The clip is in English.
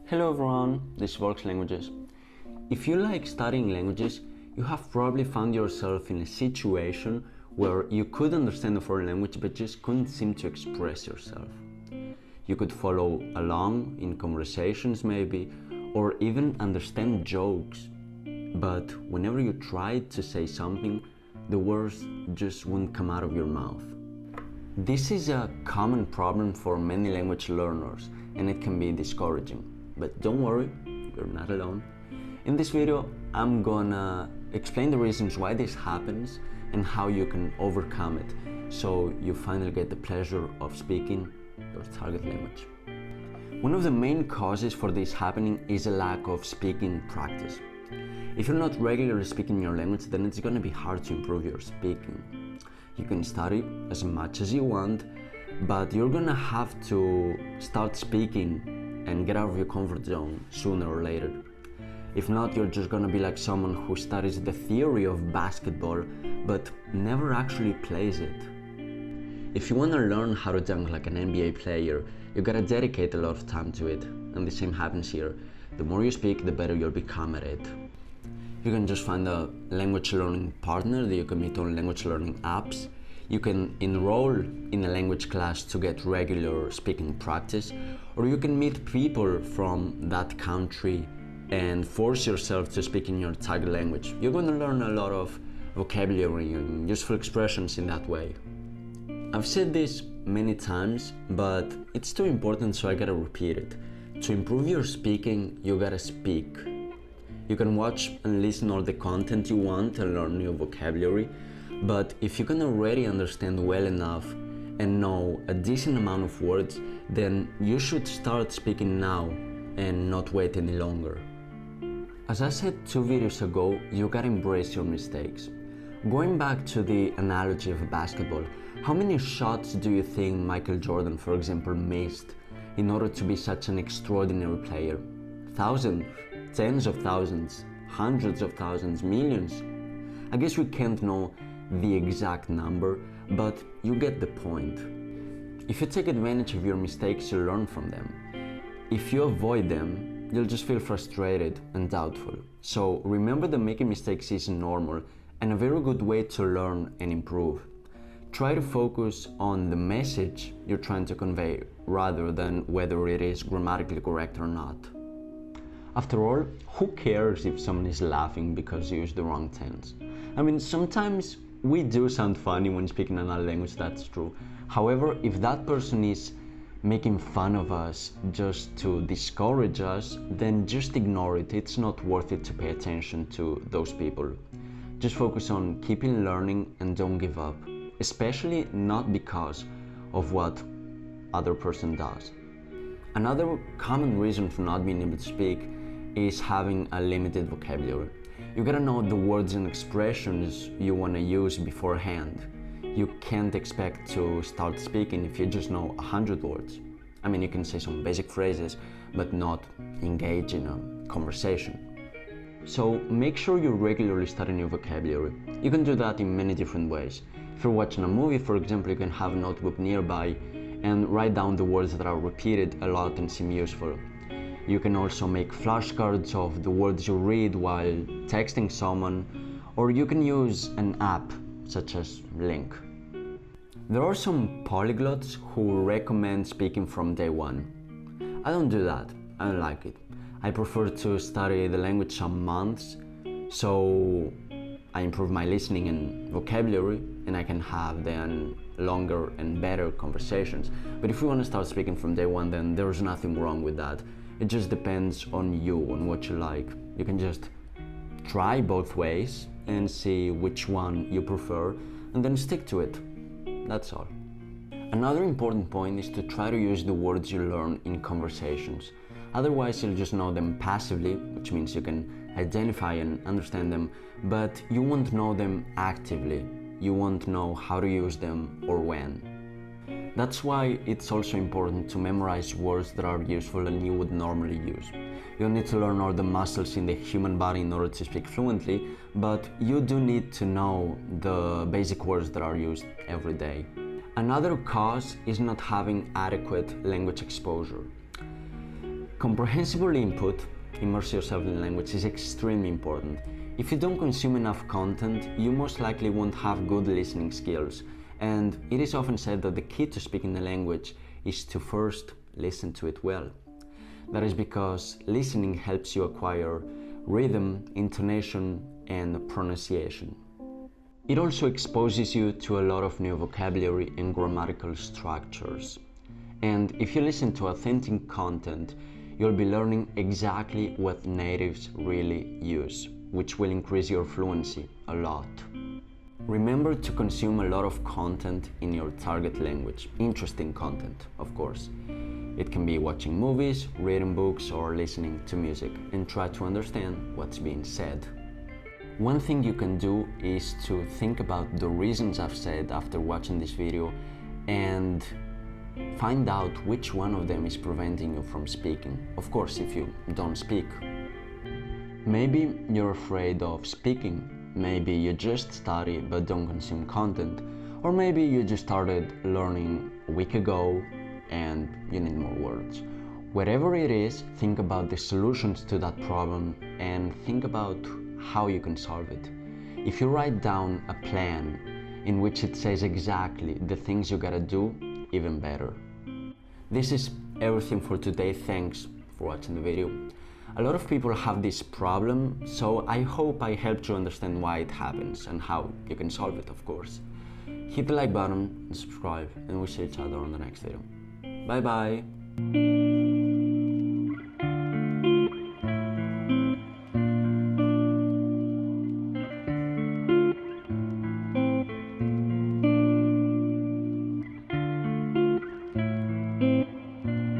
Hello everyone, this is Volks Languages. If you like studying languages, you have probably found yourself in a situation where you could understand a foreign language but just couldn't seem to express yourself. You could follow along in conversations maybe, or even understand jokes, but whenever you tried to say something, the words just wouldn't come out of your mouth. This is a common problem for many language learners, and it can be discouraging. But don't worry, you're not alone. In this video, I'm gonna explain the reasons why this happens and how you can overcome it, so you finally get the pleasure of speaking your target language. One of the main causes for this happening is a lack of speaking practice. If you're not regularly speaking your language, then it's gonna be hard to improve your speaking. You can study as much as you want, but you're gonna have to start speaking and get out of your comfort zone sooner or later. If not, you're just gonna be like someone who studies the theory of basketball but never actually plays it. If you wanna learn how to dunk like an NBA player, you gotta dedicate a lot of time to it, and the same happens here. The more you speak, the better you'll become at it. You can just find a language learning partner that you can meet on language learning apps. You can enroll in a language class to get regular speaking practice, or you can meet people from that country and force yourself to speak in your target language. You're going to learn a lot of vocabulary and useful expressions in that way. I've said this many times, but it's too important, so I gotta repeat it. To improve your speaking, you gotta speak. You can watch and listen all the content you want and learn new vocabulary, but if you can already understand well enough and know a decent amount of words, then you should start speaking now and not wait any longer. As I said 2 videos ago, you gotta embrace your mistakes. Going back to the analogy of basketball, how many shots do you think Michael Jordan, for example, missed in order to be such an extraordinary player? Thousands, tens of thousands, hundreds of thousands, millions? I guess we can't know the exact number, but you get the point. If you take advantage of your mistakes, you'll learn from them. If you avoid them, you'll just feel frustrated and doubtful. So remember that making mistakes is normal and a very good way to learn and improve. Try to focus on the message you're trying to convey rather than whether it is grammatically correct or not. After all, who cares if someone is laughing because you use the wrong tense? I mean, sometimes we do sound funny when speaking another language, that's true. However, if that person is making fun of us just to discourage us, then just ignore it. It's not worth it to pay attention to those people. Just focus on keeping learning and don't give up, especially not because of what other person does. Another common reason for not being able to speak is having a limited vocabulary. You gotta know the words and expressions you wanna use beforehand. You can't expect to start speaking if you just know 100 words. I mean, you can say some basic phrases, but not engage in a conversation. So make sure you regularly study new vocabulary. You can do that in many different ways. If you're watching a movie, for example, you can have a notebook nearby and write down the words that are repeated a lot and seem useful. You can also make flashcards of the words you read while texting someone, or you can use an app such as Link. There are some polyglots who recommend speaking from day one. I don't do that. I don't like it. I prefer to study the language some months, so I improve my listening and vocabulary, and I can have then longer and better conversations. But if you want to start speaking from day one, then there's nothing wrong with that. It just depends on you, on what you like. You can just try both ways and see which one you prefer, and then stick to it. That's all. Another important point is to try to use the words you learn in conversations. Otherwise, you'll just know them passively, which means you can identify and understand them, but you won't know them actively. You won't know how to use them or when. That's why it's also important to memorize words that are useful and you would normally use. You don't need to learn all the muscles in the human body in order to speak fluently, but you do need to know the basic words that are used every day. Another cause is not having adequate language exposure. Comprehensible input, immerse yourself in language, is extremely important. If you don't consume enough content, you most likely won't have good listening skills. And it is often said that the key to speaking the language is to first listen to it well. That is because listening helps you acquire rhythm, intonation, and pronunciation. It also exposes you to a lot of new vocabulary and grammatical structures. And if you listen to authentic content, you'll be learning exactly what natives really use, which will increase your fluency a lot. Remember to consume a lot of content in your target language, interesting content, of course. It can be watching movies, reading books, or listening to music, and try to understand what's being said. One thing you can do is to think about the reasons I've said after watching this video and find out which one of them is preventing you from speaking. Of course, if you don't speak. Maybe you're afraid of speaking. Maybe you just study but don't consume content. Or maybe you just started learning a week ago and you need more words. Whatever it is, think about the solutions to that problem and think about how you can solve it. If you write down a plan in which it says exactly the things you gotta do, even better. This is everything for today. Thanks for watching the video. A lot of people have this problem, so I hope I helped you understand why it happens and how you can solve it, of course. Hit the like button and subscribe, and we'll see each other on the next video. Bye bye!